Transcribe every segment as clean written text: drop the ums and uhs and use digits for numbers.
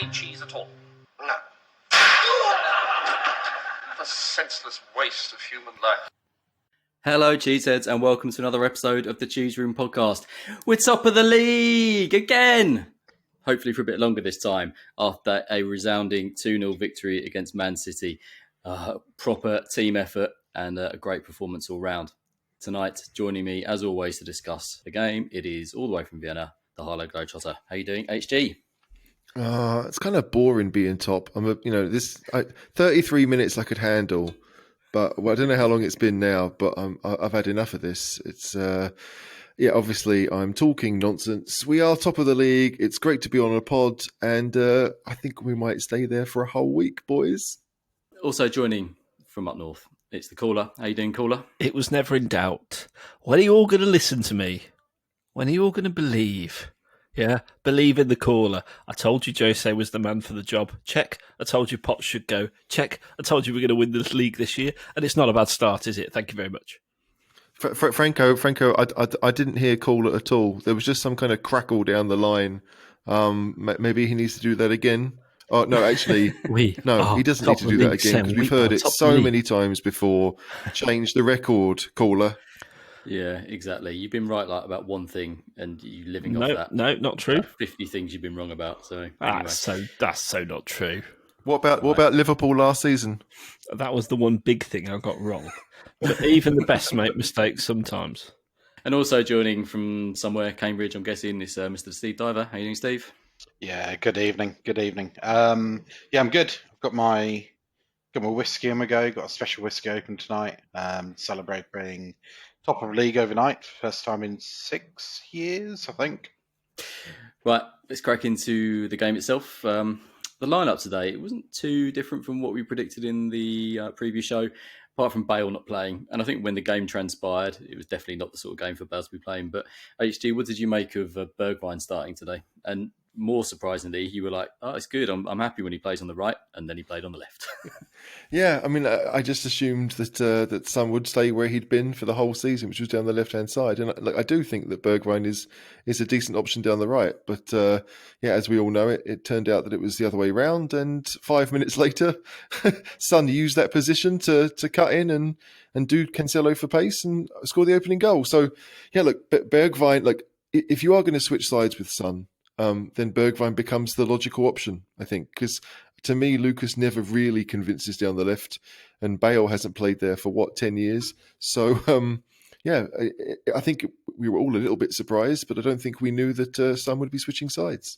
any cheese at all? No. What a senseless waste of human life. Hello, Cheeseheads, and welcome to another episode of the Cheese Room podcast. We're top of the league again! Hopefully for a bit longer this time, after a resounding 2-0 victory against Man City. Proper team effort and a great performance all round. Tonight, joining me, as always, to discuss the game, it is all the way from Vienna, the Harlow Globetrotter. How you doing, HG? It's kind of boring being top. 33 minutes I could handle, but I don't know how long it's been now. But I've had enough of this. It's obviously I'm talking nonsense. We are top of the league. It's great to be on a pod, and I think we might stay there for a whole week, boys. Also joining from up north, it's the Caller. How you doing, Caller? It was never in doubt. When are you all going to listen to me? When are you all going to believe? Yeah, believe in the Caller. I told you Jose was the man for the job. Check. I told you Potts should go. Check. I told you we're going to win the league this year. And it's not a bad start, is it? Thank you very much. Franco, I didn't hear Caller at all. There was just some kind of crackle down the line. Maybe he needs to do that again. Oh, no, actually, he doesn't need to do that again because we've heard it so many times before. Change the record, Caller. Yeah, exactly. You've been right about one thing, and you living off that. No, not true. 50 things you've been wrong about. So that's so not true. What about Liverpool last season? That was the one big thing I got wrong. But even the best make mistakes sometimes. And also joining from somewhere, Cambridge, I'm guessing, is Mr. Steve Diver. How you doing, Steve? Yeah, good evening. I'm good. I've got my whiskey on the go. Got a special whiskey open tonight. Celebrating top of league overnight. First time in 6 years, I think. Right, let's crack into the game itself. The lineup today, it wasn't too different from what we predicted in the previous show, apart from Bale not playing. And I think when the game transpired, it was definitely not the sort of game for Bale to be playing. But HG, what did you make of Bergwijn starting today? And more surprisingly, you were like, "Oh, it's good. I'm happy when he plays on the right," and then he played on the left. Yeah, I mean, I just assumed that Son would stay where he'd been for the whole season, which was down the left-hand side. And I do think that Bergwijn is a decent option down the right. But as we all know, it turned out that it was the other way round. And 5 minutes later, Son used that position to cut in and do Cancelo for pace and score the opening goal. So, yeah, look, Bergwijn, if you are going to switch sides with Son, then Bergwijn becomes the logical option, I think, because to me, Lucas never really convinces down the left, and Bale hasn't played there for 10 years. So, I think we were all a little bit surprised, but I don't think we knew that Son would be switching sides.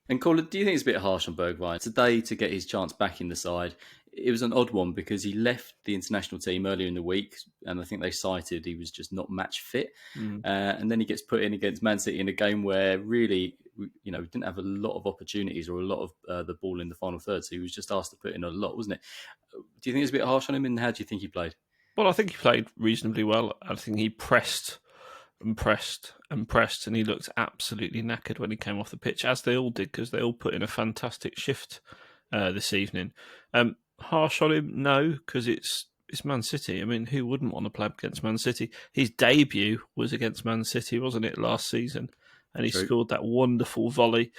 And Caller, do you think it's a bit harsh on Bergwijn today to get his chance back in the side? It was an odd one because he left the international team earlier in the week, and I think they cited he was just not match fit. And then he gets put in against Man City in a game where really, we didn't have a lot of opportunities or a lot of the ball in the final third. So he was just asked to put in a lot, wasn't it? Do you think it's a bit harsh on him? And how do you think he played? Well, I think he played reasonably well. I think he pressed and pressed and pressed, and he looked absolutely knackered when he came off the pitch, as they all did, because they all put in a fantastic shift this evening. Harsh on him? No, because it's Man City. I mean, who wouldn't want to play against Man City? His debut was against Man City, wasn't it, last season? And he scored that wonderful volley.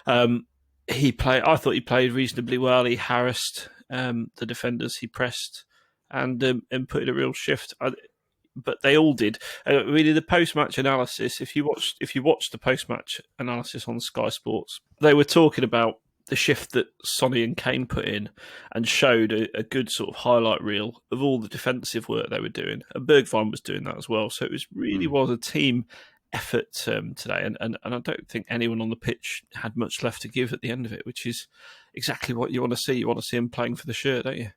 I thought he played reasonably well. He harassed the defenders. He pressed and put in a real shift. But they all did. Really, the post-match analysis. If you watched the post-match analysis on Sky Sports, they were talking about the shift that Sonny and Kane put in and showed a good sort of highlight reel of all the defensive work they were doing. And Bergwijn was doing that as well. So it was a team effort today. And I don't think anyone on the pitch had much left to give at the end of it, which is exactly what you want to see. You want to see him playing for the shirt, don't you?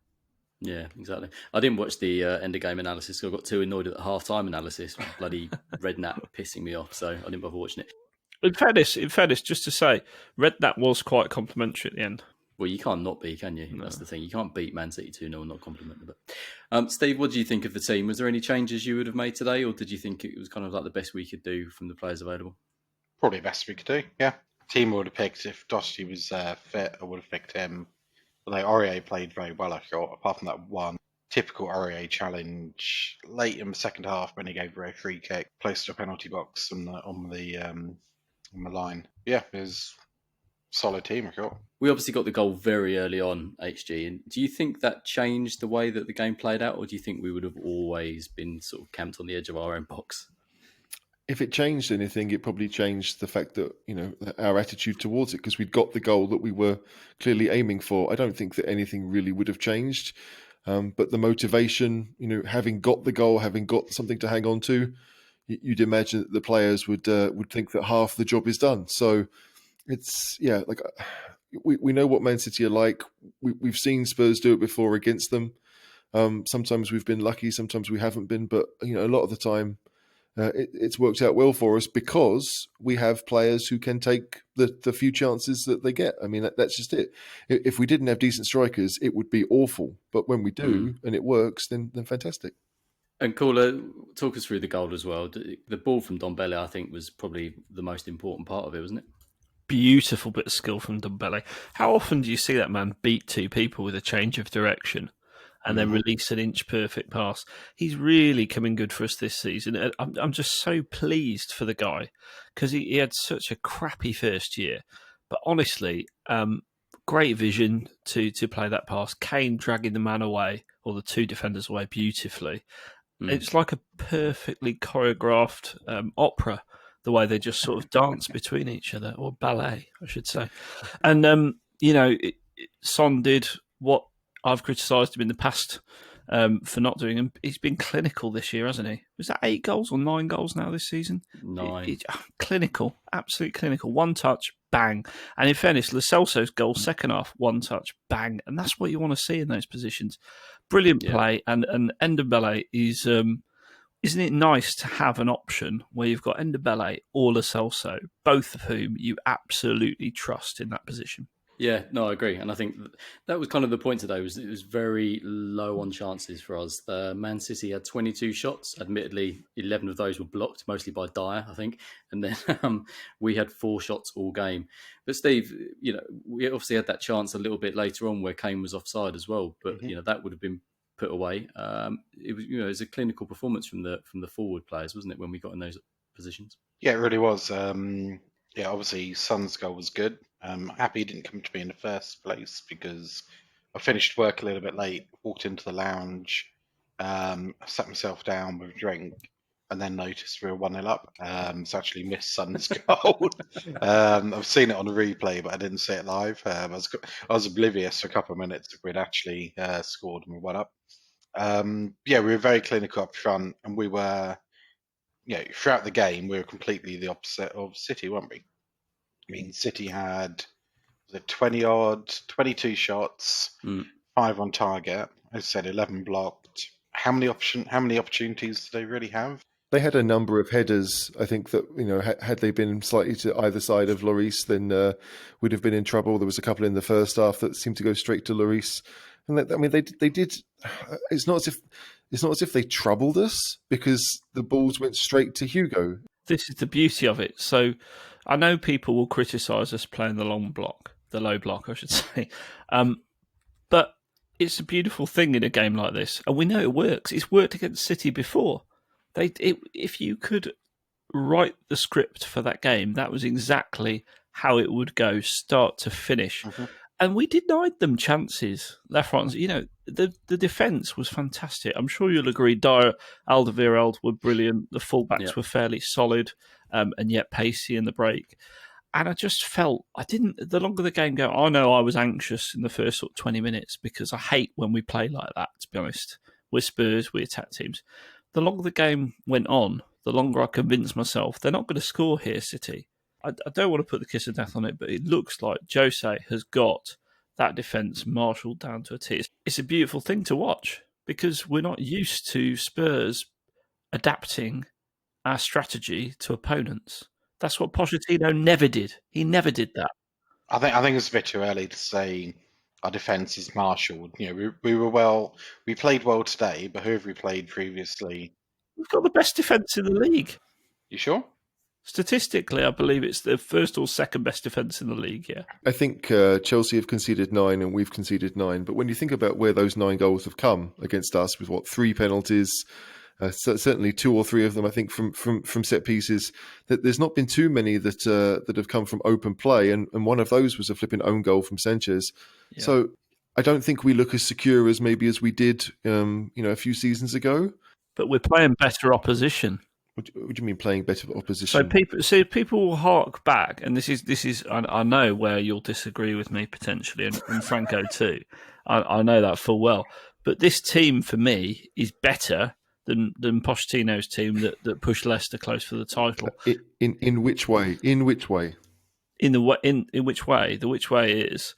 Yeah, exactly. I didn't watch the end of game analysis. I got too annoyed at the half-time analysis. Bloody Redknapp pissing me off, so I didn't bother watching it. In fairness, just to say, Redknapp was quite complimentary at the end. Well, you can't not be, can you? No. That's the thing. You can't beat Man City 2-0 and not compliment them. But Steve, what do you think of the team? Was there any changes you would have made today, or did you think it was kind of like the best we could do from the players available? Probably the best we could do, yeah. Team would have picked, if Doherty was fit, I would have picked him. Although Aurier played very well, I thought, apart from that one typical Aurier challenge late in the second half when he gave a free kick close to a penalty box on the line. Yeah, it was solid team, I thought. We obviously got the goal very early on, HG. And do you think that changed the way that the game played out, or do you think we would have always been sort of camped on the edge of our own box? If it changed anything, it probably changed the fact that, our attitude towards it, because we'd got the goal that we were clearly aiming for. I don't think that anything really would have changed. But the motivation, having got the goal, having got something to hang on to, you'd imagine that the players would think that half the job is done. So it's, we know what Man City are like. We've seen Spurs do it before against them. Sometimes we've been lucky, sometimes we haven't been. But, a lot of the time, it's worked out well for us because we have players who can take the few chances that they get. I mean, that's just it. If we didn't have decent strikers, it would be awful. But when we do and it works, then fantastic. And Caller, talk us through the goal as well. The ball from Ndombele, I think, was probably the most important part of it, wasn't it? Beautiful bit of skill from Ndombele. How often do you see that man beat two people with a change of direction and then release an inch-perfect pass? He's really coming good for us this season. I'm just so pleased for the guy because he had such a crappy first year. But honestly, great vision to play that pass. Kane dragging the man away, or the two defenders away beautifully. It's like a perfectly choreographed opera, the way they just sort of dance between each other, or ballet, I should say. And, Son did what I've criticised him in the past for not doing, and he's been clinical this year, hasn't he? Was that 8 goals or 9 goals now this season? 9. Clinical, absolutely clinical. One touch, bang. And in fairness, Lo Celso's goal, second half, one touch, bang. And that's what you want to see in those positions. Brilliant play. And Ndombele is, isn't it nice to have an option where you've got Ndombele or Lo Celso, both of whom you absolutely trust in that position? Yeah, no, I agree. And I think that was kind of the point today, was it was very low on chances for us. Man City had 22 shots. Admittedly, 11 of those were blocked, mostly by Dyer, I think. And then we had 4 shots all game. But Steve, we obviously had that chance a little bit later on where Kane was offside as well. But, that would have been put away. It was, it was a clinical performance from the forward players, wasn't it, when we got in those positions? Yeah, it really was. Obviously, Son's goal was good. I'm happy he didn't come to me in the first place because I finished work a little bit late, walked into the lounge, sat myself down with a drink, and then noticed we were 1-0 up. So actually missed Son's goal. I've seen it on the replay, but I didn't see it live. I was oblivious for a couple of minutes if we'd actually scored and we went up. We were very clinical up front, and we were, throughout the game, we were completely the opposite of City, weren't we? I mean, City had 22 shots, 5 on target. As I said, 11 blocked. How many opportunities did they really have? They had a number of headers. I think that, had they been slightly to either side of Lloris, then we'd have been in trouble. There was a couple in the first half that seemed to go straight to Lloris. And they did. It's not as if they troubled us because the balls went straight to Hugo. This is the beauty of it. So I know people will criticise us playing the low block, I should say. But it's a beautiful thing in a game like this. And we know it works. It's worked against City before. If you could write the script for that game, that was exactly how it would go, start to finish. And we denied them chances left, right. The defence was fantastic. I'm sure you'll agree. Dyer, Alderweireld were brilliant. The fullbacks were fairly solid, and yet pacey in the break. And I just felt the longer the game go, I know I was anxious in the first 20 minutes because I hate when we play like that, to be honest. We're Spurs, we attack teams. The longer the game went on, the longer I convinced myself they're not going to score here, City. I don't want to put the kiss of death on it, but it looks like Jose has got that defence marshalled down to a T. It's a beautiful thing to watch because we're not used to Spurs adapting our strategy to opponents. That's what Pochettino never did. He never did that. I think it's a bit too early to say our defence is marshalled. We played well today, but who have we played previously? We've got the best defence in the league. You sure? Statistically, I believe it's the first or second best defence in the league, yeah. I think Chelsea have conceded 9 and we've conceded 9. But when you think about where those 9 goals have come against us with 3 penalties, Certainly 2 or 3 of them, I think, from set pieces. That there's not been too many that have come from open play, and one of those was a flipping own goal from Sanchez. Yeah. So I don't think we look as secure as maybe as we did, a few seasons ago. But we're playing better opposition. What do you mean playing better opposition? So people will hark back, and this is. I know where you'll disagree with me potentially, and Franco too. I know that full well. But this team for me is better than Pochettino's team that pushed Leicester close for the title. In which way? In which way? In which way? The which way is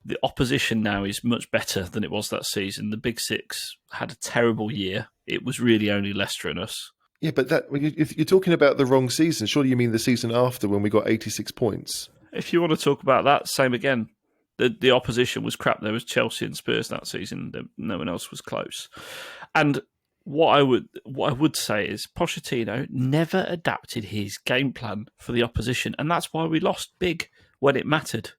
the opposition now is much better than it was that season. The Big Six had a terrible year. It was really only Leicester and us. Yeah, but if you're talking about the wrong season, surely you mean the season after when we got 86 points. If you want to talk about that, same again. The opposition was crap. There was Chelsea and Spurs that season. No one else was close. And what I would say is Pochettino never adapted his game plan for the opposition, and that's why we lost big when it mattered.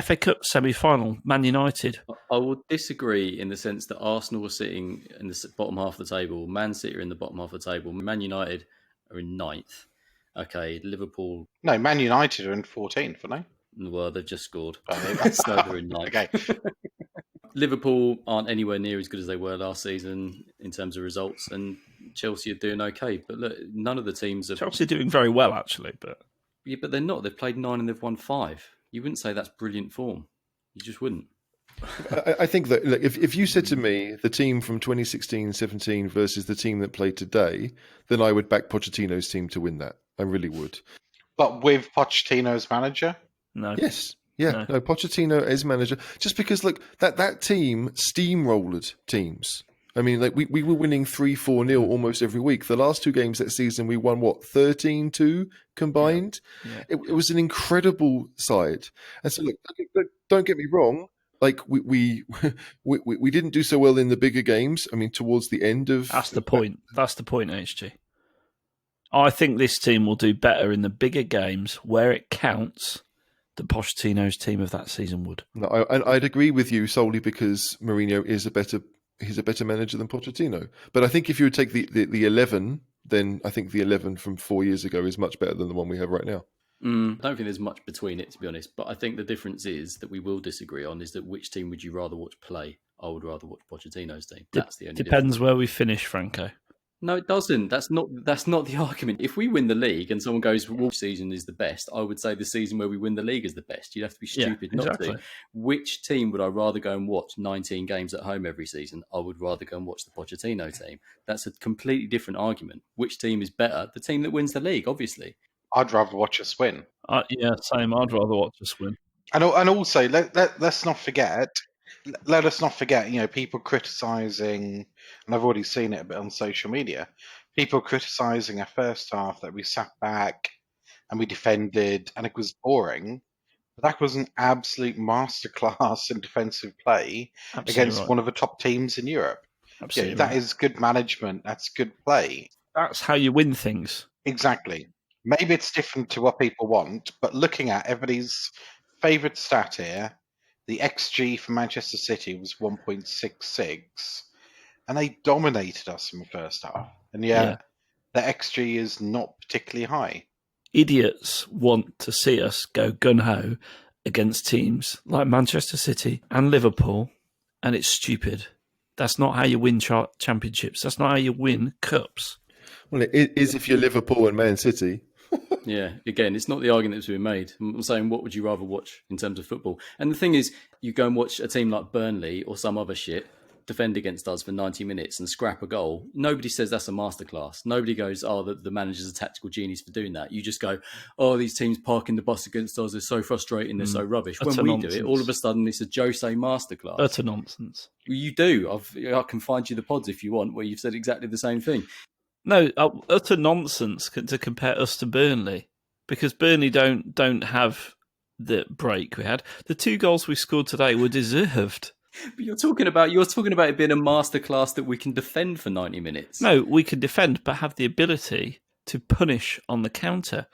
FA Cup semi-final, Man United. I will disagree in the sense that Arsenal were sitting in the bottom half of the table, Man City are in the bottom half of the table, Man United are in 9th. Okay, Liverpool... No, Man United are in 14th, aren't they? Well, they've just scored. Oh, So they're in 9th. Okay. Liverpool aren't anywhere near as good as they were last season in terms of results, and Chelsea are doing okay. But look, none of the teams are... Chelsea are doing very well, actually. Yeah, but they're not. They've played 9 and they've won 5. You wouldn't say that's brilliant form. You just wouldn't. I think that if you said to me the team from 2016-17 versus the team that played today, then I would back Pochettino's team to win that. I really would. But with Pochettino as manager? No. Yes. Yeah. No, Pochettino as manager. Just because, look, that team steamrolled teams. I mean, like we were winning 3-4-0 almost every week. The last 2 games that season, we won, 13-2 combined? Yeah. It was an incredible side. And so, look, don't get me wrong. Like, we didn't do so well in the bigger games. I mean, towards the end of... That's the point. That's the point, HG. I think this team will do better in the bigger games where it counts than Pochettino's team of that season would. No, I'd agree with you solely because Mourinho is he's a better manager than Pochettino. But I think if you would take the 11, then I think the 11 from 4 years ago is much better than the one we have right now. I don't think there's much between it, to be honest. But I think the difference is that we will disagree on is that which team would you rather watch play? I would rather watch Pochettino's team. That's the only Depends difference. where we finish, Franco. No, it doesn't. That's not the argument. If we win the league and someone goes, which season is the best? I would say the season where we win the league is the best. You'd have to be stupid not to. Which team would I rather go and watch 19 games at home every season? I would rather go and watch the Pochettino team. That's a completely different argument. Which team is better? The team that wins the league, obviously. I'd rather watch us win. Yeah, same. I'd rather watch us win. And also, let's not forget... Let us not forget, people criticising, and I've already seen it a bit on social media, people criticising our first half that we sat back and we defended and it was boring. But that was an absolute masterclass in defensive play against one of the top teams in Europe. Absolutely that is good management. That's good play. That's how you win things. Exactly. Maybe it's different to what people want, but looking at everybody's favourite stat here, the XG for Manchester City was 1.66, and they dominated us in the first half. And the XG is not particularly high. Idiots want to see us go gun-ho against teams like Manchester City and Liverpool, and it's stupid. That's not how you win championships. That's not how you win cups. Well, it is if you're Liverpool and Man City. Yeah, again, it's not the argument that's been made. I'm saying, what would you rather watch in terms of football? And the thing is, you go and watch a team like Burnley or some other shit defend against us for 90 minutes and scrap a goal. Nobody says that's a masterclass. Nobody goes, oh, the manager's a tactical genius for doing that. You just go, oh, these teams parking the bus against us, they're so frustrating, they're so rubbish. When we do it, all of a sudden, it's a Jose masterclass. Utter nonsense. You do. I can find you the pods if you want, where you've said exactly the same thing. No, utter nonsense to compare us to Burnley, because Burnley don't have the break we had. The 2 goals we scored today were deserved. But you're talking about it being a masterclass that we can defend for 90 minutes. No, we can defend, but have the ability to punish on the counter.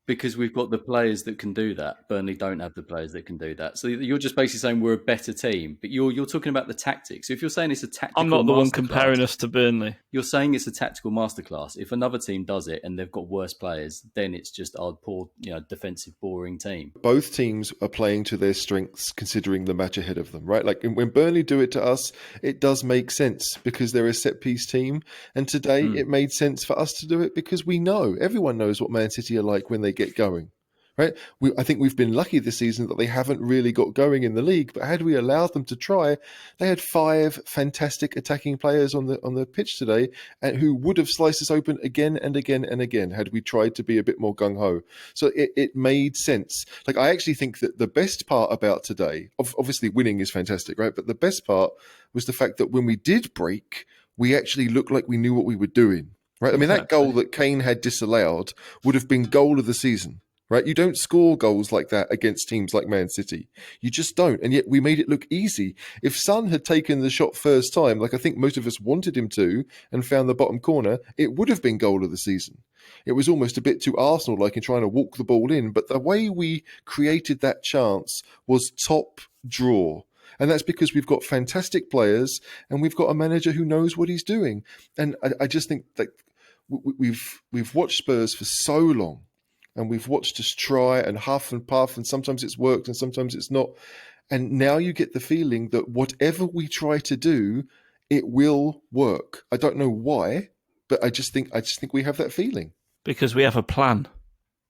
Because we've got the players that can do that. Burnley don't have the players that can do that. So you're just basically saying we're a better team, but you're talking about the tactics. So if you're saying it's a tactical I'm not the one masterclass, comparing us to Burnley. You're saying it's a tactical masterclass. If another team does it and they've got worse players, then it's just our poor, defensive, boring team. Both teams are playing to their strengths, considering the match ahead of them, right? Like when Burnley do it to us, it does make sense because they're a set-piece team. And today it made sense for us to do it because everyone knows what Man City are like when they get going. Right? I think we've been lucky this season that they haven't really got going in the league. But had we allowed them to try, they had 5 fantastic attacking players on the pitch today, and who would have sliced us open again and again and again had we tried to be a bit more gung ho. So it made sense. Like, I actually think that the best part about today, obviously winning is fantastic, right? But the best part was the fact that when we did break, we actually looked like we knew what we were doing. Right? I mean, that goal that Kane had disallowed would have been goal of the season. Right? You don't score goals like that against teams like Man City. You just don't. And yet we made it look easy. If Son had taken the shot first time, like I think most of us wanted him to, and found the bottom corner, it would have been goal of the season. It was almost a bit too Arsenal-like in trying to walk the ball in. But the way we created that chance was top draw. And that's because we've got fantastic players and we've got a manager who knows what he's doing. And I just think that we've watched Spurs for so long. And we've watched us try and huff and puff, and sometimes it's worked and sometimes it's not. And now you get the feeling that whatever we try to do, it will work. I don't know why, but I just think we have that feeling. Because we have a plan.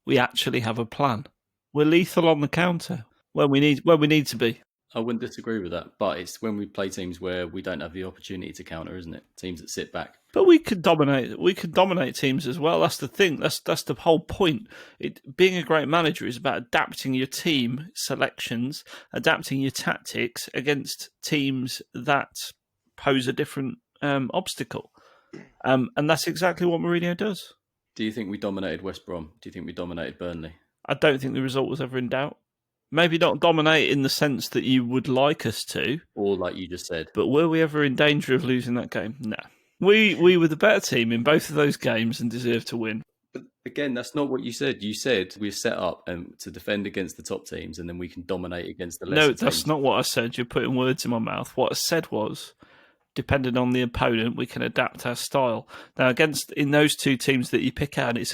We actually have a plan. We're lethal on the counter when we need to be. I wouldn't disagree with that, but it's when we play teams where we don't have the opportunity to counter, isn't it? Teams that sit back. But we could dominate. We could dominate teams as well. That's the thing. That's the whole point. Being a great manager is about adapting your team selections, adapting your tactics against teams that pose a different obstacle, and that's exactly what Mourinho does. Do you think we dominated West Brom? Do you think we dominated Burnley? I don't think the result was ever in doubt. Maybe not dominate in the sense that you would like us to. Or like you just said. But were we ever in danger of losing that game? No. We were the better team in both of those games and deserved to win. But again, that's not what you said. You said we're set up to defend against the top teams and then we can dominate against the lesser teams. No, that's not what I said. You're putting words in my mouth. What I said was, depending on the opponent, we can adapt our style. Now, in those two teams that you pick out, it's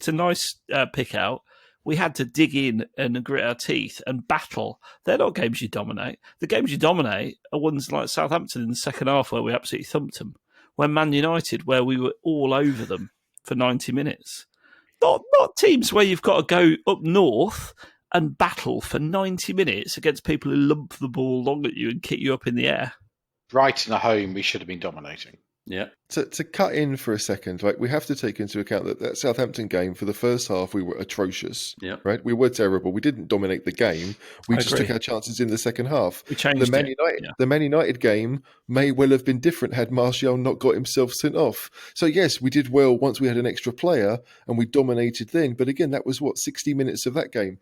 a nice pick out. We had to dig in and grit our teeth and battle. They're not games you dominate. The games you dominate are ones like Southampton in the second half where we absolutely thumped them. When Man United, where we were all over them for 90 minutes. Not teams where you've got to go up north and battle for 90 minutes against people who lump the ball long at you and kick you up in the air. Brighton at home, we should have been dominating. Yeah. To cut in for a second, like we have to take into account that Southampton game for the first half we were atrocious. Yeah. Right, we were terrible. We didn't dominate the game. We just took our chances in the second half. We changed The Man United game may well have been different had Martial not got himself sent off. So yes, we did well once we had an extra player and we dominated then. But again, that was 60 minutes of that game.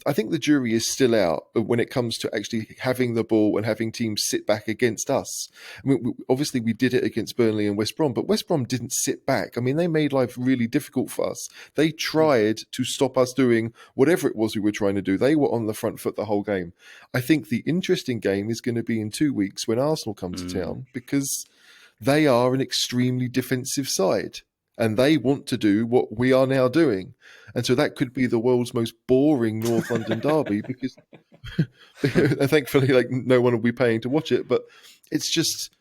I think the jury is still out when it comes to actually having the ball and having teams sit back against us. I mean, obviously we did it against Burnley and West Brom, but West Brom didn't sit back. I mean, they made life really difficult for us. They tried to stop us doing whatever it was we were trying to do. They were on the front foot the whole game. I think the interesting game is going to be in 2 weeks when Arsenal come to town, because they are an extremely defensive side. And they want to do what we are now doing. And so that could be the world's most boring North London derby because thankfully like no one will be paying to watch it. But it's just,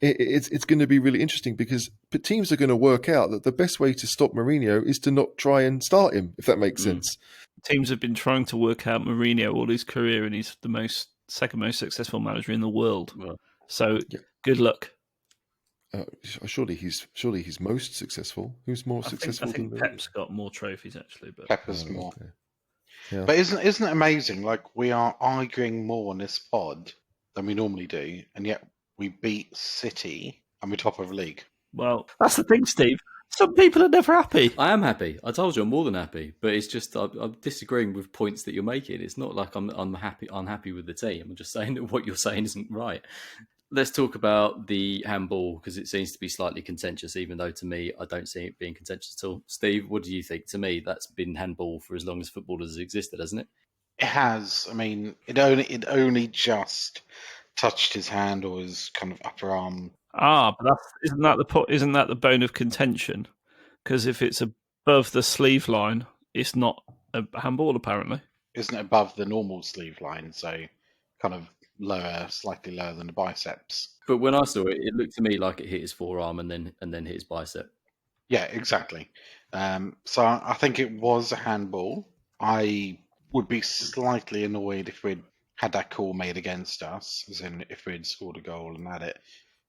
it's going to be really interesting because teams are going to work out that the best way to stop Mourinho is to not try and start him, if that makes sense. Teams have been trying to work out Mourinho all his career and he's the second most successful manager in the world. Well, so good luck. Surely he's most successful. Who's more successful? I think Pep's got more trophies actually, but Pep is more. Okay. Yeah. But isn't it amazing? Like we are arguing more on this pod than we normally do, and yet we beat City and we're top of the league. Well, that's the thing, Steve. Some people are never happy. I am happy. I told you I'm more than happy. But it's just I'm disagreeing with points that you're making. It's not like I'm unhappy with the team. I'm just saying that what you're saying isn't right. let's talk about the handball, because it seems to be slightly contentious, even though to me, I don't see it being contentious at all. Steve, what do you think? To me, that's been handball for as long as footballers have existed, hasn't it? It has. I mean, it only just touched his hand or his kind of upper arm. But isn't that the bone of contention? Because if it's above the sleeve line, it's not a handball, apparently. Isn't it above the normal sleeve line? So kind of lower, slightly lower than the biceps. But when I saw it, it looked to me like it hit his forearm and then hit his bicep. Yeah, exactly. So I think it was a handball. I would be slightly annoyed if we'd had that call made against us, as in if we'd scored a goal and had it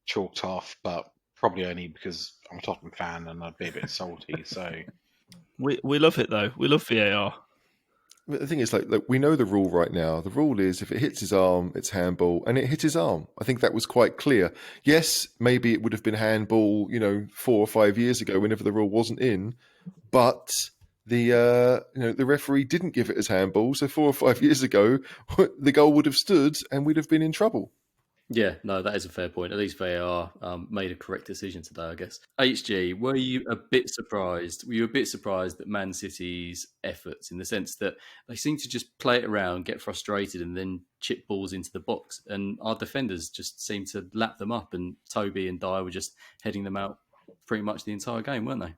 chalked off, but probably only because I'm a Tottenham fan and I'd be a bit salty. So We love it, though. We love VAR. But the thing is, like, we know the rule right now. The rule is if it hits his arm, it's handball, and it hit his arm. I think that was quite clear. Yes, maybe it would have been handball, 4 or 5 years ago, whenever the rule wasn't in, but the referee didn't give it as handball. So 4 or 5 years ago, the goal would have stood, and we'd have been in trouble. Yeah, no, that is a fair point. At least VAR made a correct decision today, I guess. HG, were you a bit surprised? Were you a bit surprised at Man City's efforts, in the sense that they seem to just play it around, get frustrated, and then chip balls into the box, and our defenders just seem to lap them up, and Toby and Dyer were just heading them out pretty much the entire game, weren't they?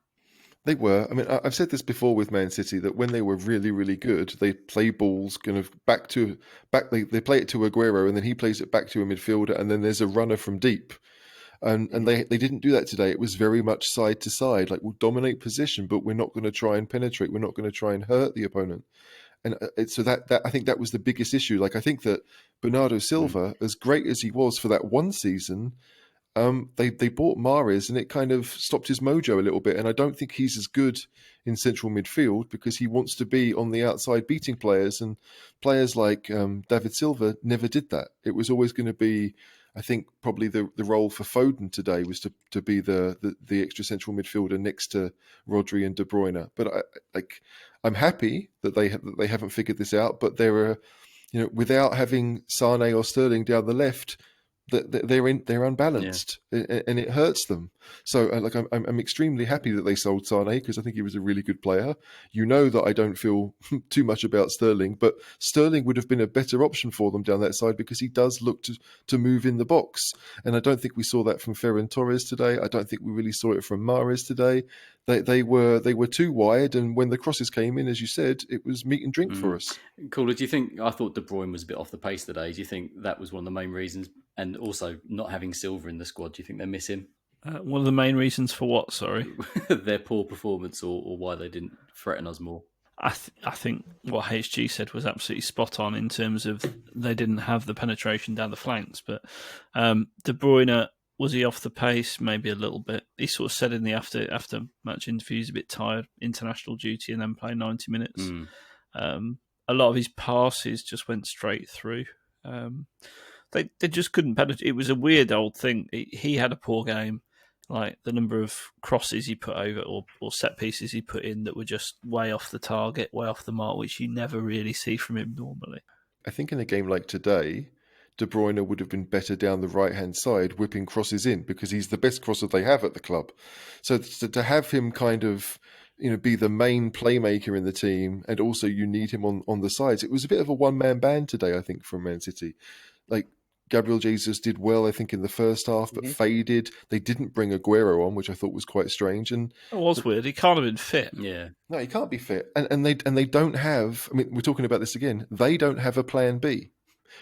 They were. I mean, I've said this before with Man City, that when they were really, really good, they play balls kind of back. They play it to Aguero, and then he plays it back to a midfielder, and then there's a runner from deep. And they didn't do that today. It was very much side to side. Like, we'll dominate position, but we're not going to try and penetrate. We're not going to try and hurt the opponent. And so that I think that was the biggest issue. Like, I think that Bernardo Silva, as great as he was for that one season, they bought Mahrez, and it kind of stopped his mojo a little bit. And I don't think he's as good in central midfield, because he wants to be on the outside beating players. And players like David Silva never did that. It was always going to be, I think, probably the role for Foden today was to be the extra central midfielder next to Rodri and De Bruyne. But I'm happy that they haven't figured this out. But there are, without having Sane or Sterling down the left, they're unbalanced, and it hurts them. So I'm extremely happy that they sold Sane, because I think he was a really good player. That I don't feel too much about Sterling, but Sterling would have been a better option for them down that side, because he does look to move in the box, and I don't think we saw that from Ferran Torres today. I don't think we really saw it from Mahrez today. They were too wide, and when the crosses came in, as you said, it was meat and drink for us. Cool. Do you think, I thought De Bruyne was a bit off the pace today. Do you think that was one of the main reasons? And also not having Silva in the squad, do you think they miss him? One of the main reasons for what, sorry? Their poor performance, or why they didn't threaten us more? I think what HG said was absolutely spot on, in terms of they didn't have the penetration down the flanks. But De Bruyne, was he off the pace? Maybe a little bit. He sort of said in the after match interview he's a bit tired, international duty, and then playing 90 minutes. A lot of his passes just went straight through. They just couldn't penetrate. It was a weird old thing. He had a poor game. Like, the number of crosses he put over, or set pieces he put in, that were just way off the target, way off the mark, which you never really see from him normally. I think in a game like today, De Bruyne would have been better down the right-hand side, whipping crosses in, because he's the best crosser they have at the club. So to have him kind of, be the main playmaker in the team, and also you need him on the sides. It was a bit of a one-man band today, I think, from Man City. Like, Gabriel Jesus did well, I think, in the first half, but faded. They didn't bring Aguero on, which I thought was quite strange. And it was weird. He can't have been fit. Yeah. No, he can't be fit. And they don't have, I mean, we're talking about this again, they don't have a plan B,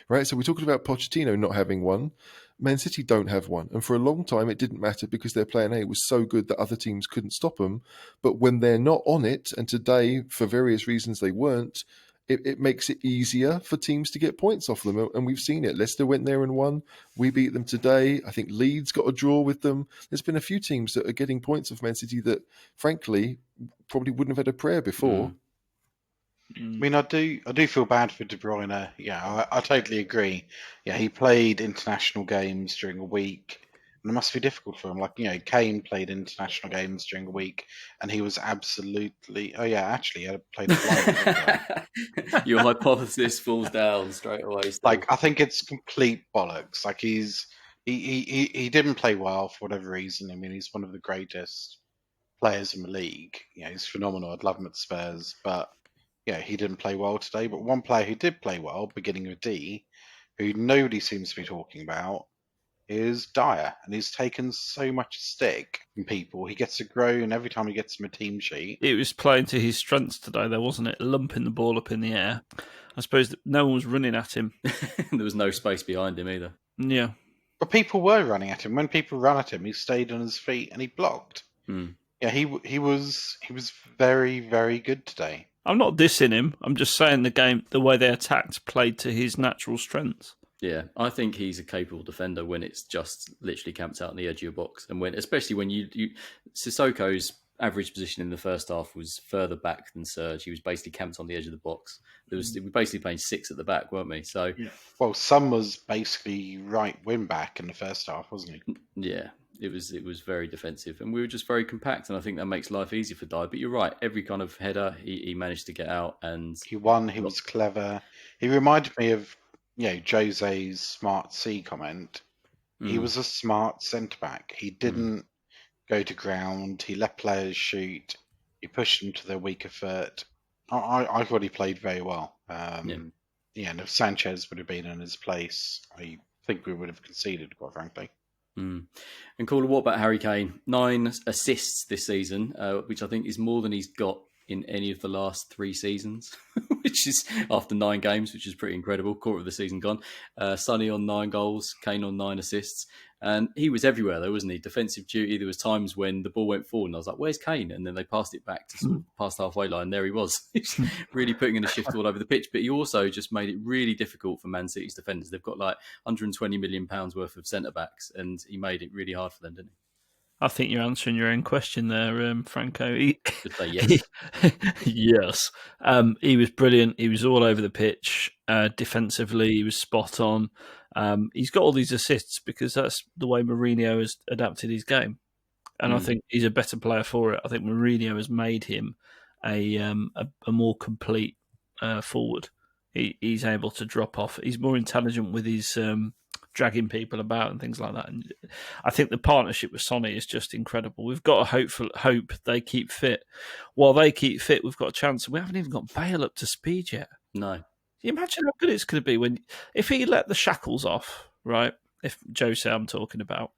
right? So we're talking about Pochettino not having one. Man City don't have one. And for a long time, it didn't matter, because their plan A was so good that other teams couldn't stop them. But when they're not on it, and today, for various reasons, they weren't, it makes it easier for teams to get points off them. And we've seen it. Leicester went there and won. We beat them today. I think Leeds got a draw with them. There's been a few teams that are getting points off Man City that, frankly, probably wouldn't have had a prayer before. I mean, I do feel bad for De Bruyne. Yeah, I totally agree. Yeah, he played international games during a week, and it must be difficult for him. Like, Kane played international games during a week, and he was absolutely. Oh yeah, actually, I played. Your hypothesis falls down straight away. Steve. Like, I think it's complete bollocks. Like, he's he didn't play well for whatever reason. I mean, he's one of the greatest players in the league. He's phenomenal. I'd love him at Spurs, but yeah, he didn't play well today. But one player who did play well, beginning with D, who nobody seems to be talking about, is Dyer, and he's taken so much stick from people. He gets a groan every time he gets him a team sheet. It was playing to his strengths today, though, wasn't it? Lumping the ball up in the air. I suppose that no one was running at him. There was no space behind him either. Yeah. But people were running at him. When people ran at him, he stayed on his feet and he blocked. Yeah, he was very, very good today. I'm not dissing him. I'm just saying the way they attacked played to his natural strengths. Yeah, I think he's a capable defender when it's just literally camped out on the edge of your box, and especially when you Sissoko's average position in the first half was further back than Serge. He was basically camped on the edge of the box. We were basically playing 6 at the back, weren't we? So well, Son was basically right wing back in the first half, wasn't he? Yeah, it was very defensive, and we were just very compact. And I think that makes life easier for Dyer. But you're right, every kind of header he managed to get out, and he won. He was clever. He reminded me of Jose's smart C comment. He was a smart centre back. He didn't go to ground. He let players shoot. He pushed them to their weaker foot. I thought he played very well. And if Sanchez would have been in his place, I think we would have conceded, quite frankly. And Caller, what about Harry Kane? 9 assists this season, which I think is more than he's got in any of the last 3 seasons, which is after 9 games, which is pretty incredible. Quarter of the season gone. Sonny on 9 goals, Kane on 9 assists. And he was everywhere, though, wasn't he? Defensive duty. There was times when the ball went forward and I was like, where's Kane? And then they passed it back to sort of past halfway line. There he was. He's really putting in a shift all over the pitch. But he also just made it really difficult for Man City's defenders. They've got like £120 million worth of centre-backs, and he made it really hard for them, didn't he? I think you're answering your own question there, Franco. Just say yes. Yes. He was brilliant. He was all over the pitch. Defensively, he was spot on. He's got all these assists because that's the way Mourinho has adapted his game. And I think he's a better player for it. I think Mourinho has made him a more complete forward. He's able to drop off. He's more intelligent with his dragging people about and things like that. And I think the partnership with Sonny is just incredible. We've got to hope they keep fit. While they keep fit, we've got a chance. We haven't even got Bale up to speed yet. No. Can you imagine how good it's going to be if he let the shackles off, right? If Jose I'm talking about,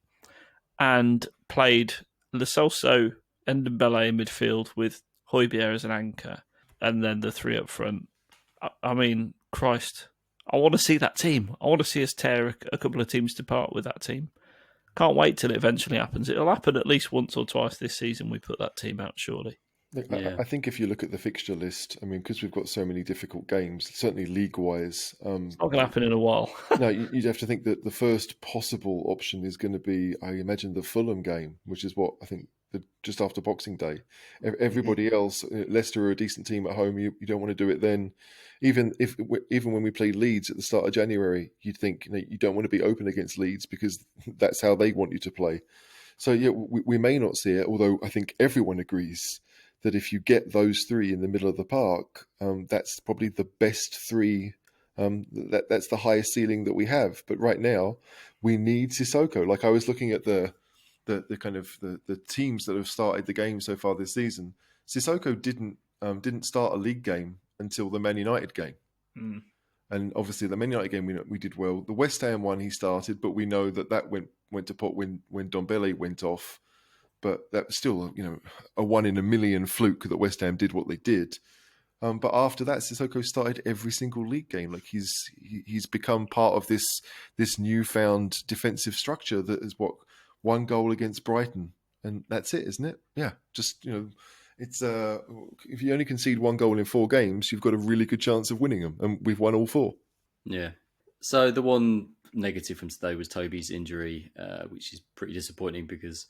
and played Lo Celso and Dembele in midfield with Højbjerg as an anchor, and then the 3 up front. I mean, Christ, I want to see that team. I want to see us tear a couple of teams apart with that team. Can't wait till it eventually happens. It'll happen at least once or twice this season. We put that team out, surely. I think if you look at the fixture list, I mean, because we've got so many difficult games, certainly league-wise... it's not going to happen in a while. No, you'd have to think that the first possible option is going to be, I imagine, the Fulham game, which is what I think just after Boxing Day. Everybody else, Leicester are a decent team at home. You don't want to do it then. Even when we played Leeds at the start of January, you'd think you don't want to be open against Leeds because that's how they want you to play. So yeah, we may not see it, although I think everyone agrees that if you get those 3 in the middle of the park, that's probably the best 3. That's the highest ceiling that we have. But right now, we need Sissoko. Like I was looking at the kind of the teams that have started the game so far this season. Sissoko didn't start a league game until the Man United game. And obviously the Man United game we did well. The West Ham one he started, but we know that went to pot when Ndombele went off. But that was still a 1 in a million fluke that West Ham did what they did. But after that, Sissoko started every single league game. Like he's become part of this newfound defensive structure that is 1 goal against Brighton, and that's it, isn't it? Yeah, just it's if you only concede 1 goal in 4 games, you've got a really good chance of winning them, and we've won all 4. Yeah. So the one negative from today was Toby's injury, which is pretty disappointing because,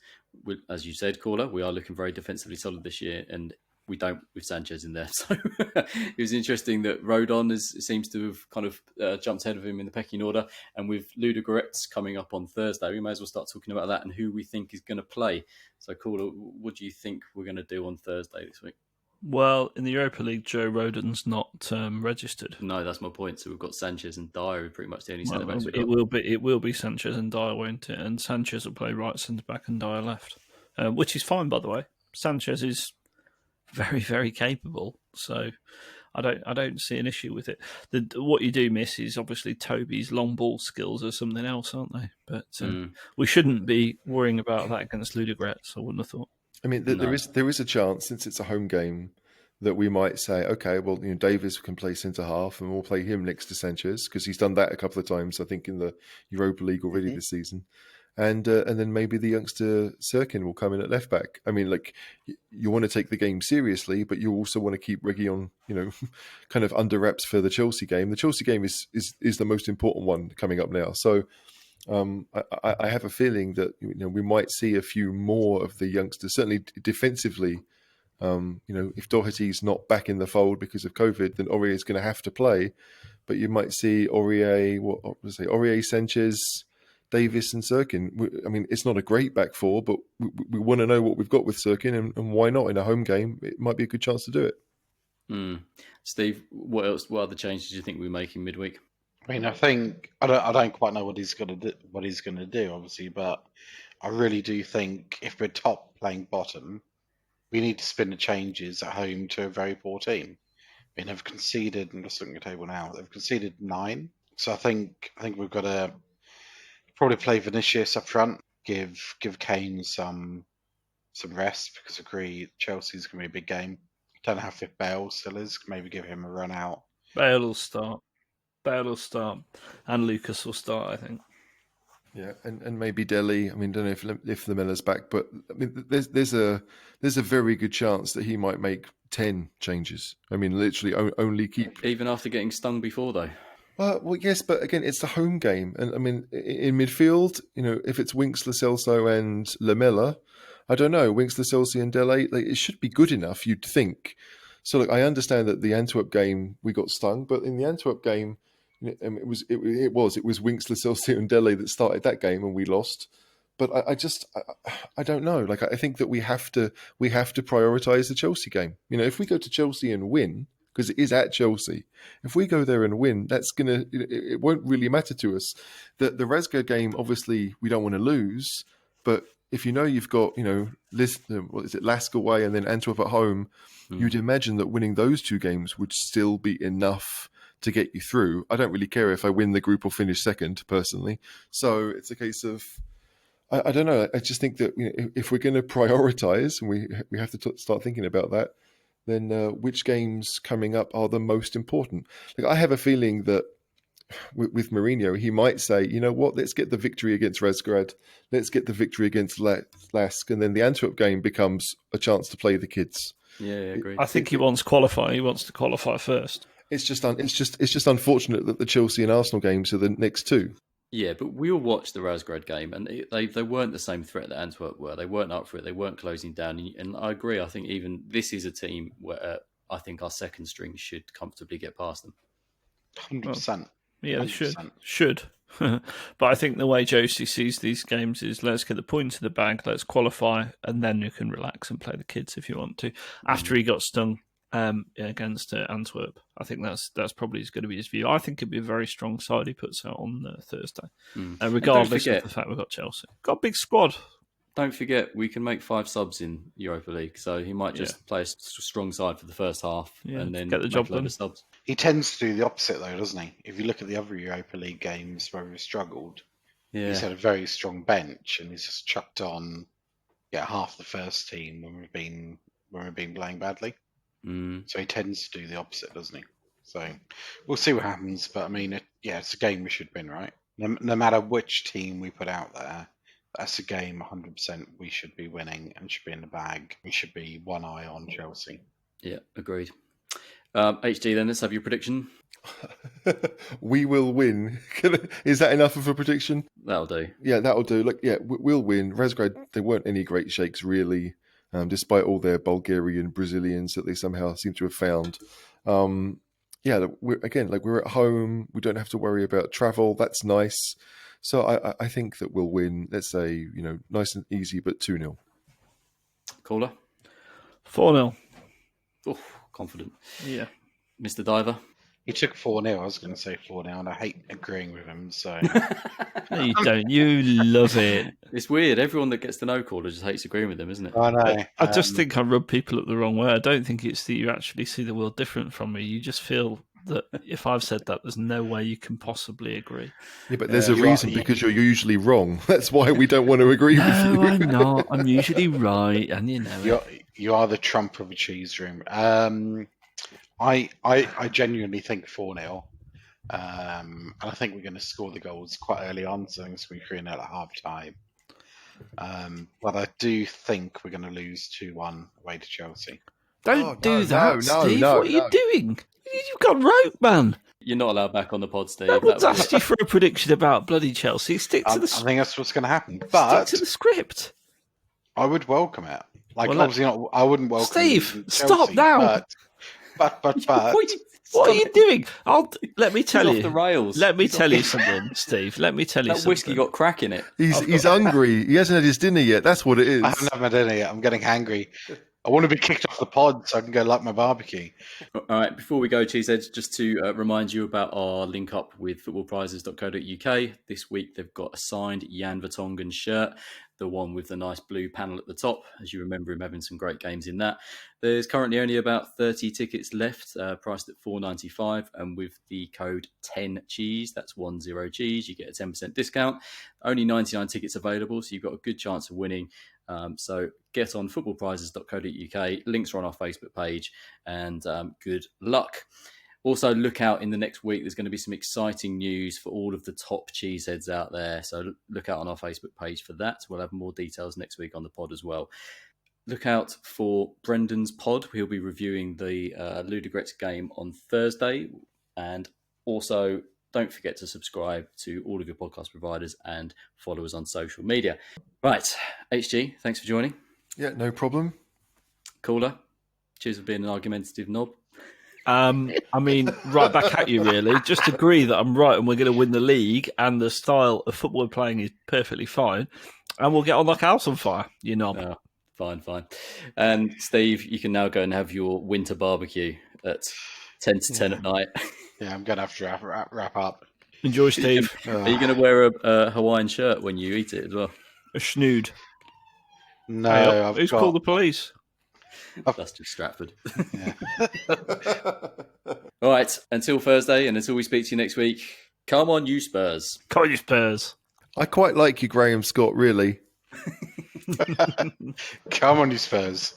as you said, Caller, we are looking very defensively solid this year, and we don't with Sanchez in there. So it was interesting that Rodon seems to have kind of jumped ahead of him in the pecking order. And with Ludogorets coming up on Thursday, we may as well start talking about that and who we think is going to play. So, Caller, what do you think we're going to do on Thursday this week? Well, in the Europa League, Joe Rodon's not registered. No, that's my point. So we've got Sanchez and Dyer, are pretty much the only centre Well, backs we've it got. will be Sanchez and Dyer, won't it? And Sanchez will play right centre back and Dyer left, which is fine, by the way. Sanchez is very, very capable, so I don't see an issue with it. What you do miss is obviously Toby's long ball skills or something else, aren't they? But we shouldn't be worrying about that against Ludogorets. I wouldn't have thought. I mean, there is a chance, since it's a home game, that we might say, okay, well, Davis can play centre half, and we'll play him next to Sanchez because he's done that a couple of times, I think, in the Europa League already this season. And then maybe the youngster Sirkin will come in at left back. I mean, like, you want to take the game seriously, but you also want to keep Reguilon, kind of under wraps for the Chelsea game. The Chelsea game is the most important one coming up now. So I have a feeling that we might see a few more of the youngsters, certainly defensively. If Doherty's not back in the fold because of COVID, then Aurier is going to have to play. But you might see Aurier, Sanchez, Davis and Sirkin. I mean, it's not a great back four, but we want to know what we've got with Sirkin, and why not in a home game? It might be a good chance to do it. Steve, what else? What other changes do you think we're making midweek? I mean, I think I don't quite know what he's going to do, obviously, but I really do think if we're top playing bottom, we need to spin the changes at home to a very poor team. I mean, they've conceded. I'm just looking at the table now. They've conceded 9, so I think we've got to probably play Vinicius up front, give Kane some rest, because I agree Chelsea's going to be a big game. Don't know how fit Bale still is. Maybe give him a run out. Bale will start, and Lucas will start, I think. Yeah, and maybe Dele. I mean, don't know if Lamilla's back, but I mean, there's a very good chance that he might make 10 changes. I mean, literally only keep, even after getting stung before, though. Well, yes, but again, it's the home game, and I mean, in midfield, if it's Winks, Lo Celso, and Lamella, I don't know, Winks, Lo Celso, and Dele, it should be good enough, you'd think. So, look, I understand that the Antwerp game we got stung, but in the Antwerp game, it was Winks, Lo Celso, and Dele that started that game, and we lost. But I don't know. Like, I think that we have to prioritise the Chelsea game. If we go to Chelsea and win, because it is at Chelsea, if we go there and win, it won't really matter to us. The Razgrad game, obviously, we don't want to lose, but if you've got Lask away and then Antwerp at home, you'd imagine that winning those 2 games would still be enough to get you through. I don't really care if I win the group or finish second, personally. So it's a case of, I don't know. I just think that if we're going to prioritise, and we have to start thinking about that, then which games coming up are the most important? Like, I have a feeling that with Mourinho, he might say, you know what, let's get the victory against Razgrad, let's get the victory against Lask, and then the Antwerp game becomes a chance to play the kids. Yeah, I agree. I think he wants qualify. He wants to qualify first. It's just unfortunate that the Chelsea and Arsenal games are the next 2. Yeah, but we all watched the Razgrad game, and they weren't the same threat that Antwerp were. They weren't up for it. They weren't closing down. And I agree. I think even this is a team where I think our second string should comfortably get past them. 100%. Yeah, they should. But I think the way Josie sees these games is, let's get the points in the bag, let's qualify, and then you can relax and play the kids if you want to. After he got stung against Antwerp, I think that's probably going to be his view. I think it'd be a very strong side he puts out on Thursday, regardless of the fact we've got Chelsea. Got a big squad. Don't forget, we can make 5 subs in Europa League, so he might just play a strong side for the first half and then get the job done. Subs. He tends to do the opposite, though, doesn't he? If you look at the other Europa League games where we've struggled, he's had a very strong bench, and he's just chucked on half the first team when we've been playing badly. So he tends to do the opposite, doesn't he? So we'll see what happens. But I mean, it's a game we should win, right? No matter which team we put out there, that's a game 100% we should be winning and should be in the bag. We should be one eye on Chelsea. Yeah, agreed. HD, then let's have your prediction. We will win. Is that enough of a prediction? That'll do. Yeah, that'll do. Look, we'll win. Razgrad, they weren't any great shakes, really. Despite all their Bulgarian Brazilians that they somehow seem to have found. We're at home. We don't have to worry about travel. That's nice. So I think that we'll win. Let's say, nice and easy, but 2-0. Caller? 4-0. Oh, confident. Yeah. Mr. Diver? He took 4-0. I was going to say 4-0, and I hate agreeing with him. So No, you don't. You love it. It's weird. Everyone that gets the no caller just hates agreeing with them, isn't it? I know. I just think I rub people up the wrong way. I don't think it's that you actually see the world different from me. You just feel that if I've said that, there's no way you can possibly agree. Yeah, but there's a you reason, are- because you're usually wrong. That's why we don't want to agree with No, you. I'm not. I'm usually right, and you know it. you are the Trump of a cheese room. I genuinely think 4-0. And I think we're going to score the goals quite early on, so it's going to be 3-0 at half time. But I do think we're going to lose 2-1 away to Chelsea. Don't do no, that, no, Steve. no, what are you no. doing? You've got rope, man. You're not allowed back on the pod, Steve. No one's That was- asked you for a prediction about bloody Chelsea. Stick I to the think that's what's going to happen. stick But to the script. I would welcome it. Like, Well, obviously not. I wouldn't welcome Steve, losing to stop Chelsea, now. But What are you doing? Let me tell He's you. off the rails. Let me He's tell off you the- something, Steve. Let me tell you That something. whiskey got crack in it. He's hungry. He hasn't had his dinner yet. That's what it is. I haven't had my dinner yet. I'm getting hangry. I want to be kicked off the pod so I can go like my barbecue. All right, before we go, Cheeseheads, just to remind you about our link up with footballprizes.co.uk. This week they've got a signed Jan Vertonghen shirt, the one with the nice blue panel at the top, as you remember him having some great games in that. There's currently only about 30 tickets left, priced at $4.95, and with the code 10cheese, that's 10cheese, you get a 10% discount. Only 99 tickets available, so you've got a good chance of winning. So get on footballprizes.co.uk. Links are on our Facebook page, and good luck. Also, look out in the next week. There's going to be some exciting news for all of the top cheeseheads out there. So look out on our Facebook page for that. We'll have more details next week on the pod as well. Look out for Brendan's pod. He'll be reviewing the Ludogorets game on Thursday. And also, don't forget to subscribe to all of your podcast providers and follow us on social media. Right, HG, thanks for joining. Yeah, no problem. Caller, cheers for being an argumentative knob. I mean, right back at you, really. Just agree that I'm right and we're going to win the league and the style of football we're playing is perfectly fine. And we'll get on like a house on fire, you know. Oh, fine. And Steve, you can now go and have your winter barbecue at 10 to 10 at night. Yeah, I'm going to have to wrap up. Enjoy, Steve. Are you going to wear a Hawaiian shirt when you eat it as well? A schnood. No, Hey up. I've Who's got... called the police? That's just Stratford. Yeah. All right, until Thursday and until we speak to you next week, come on, you Spurs. Come on, you Spurs. I quite like you, Graham Scott, really. Come on, you Spurs.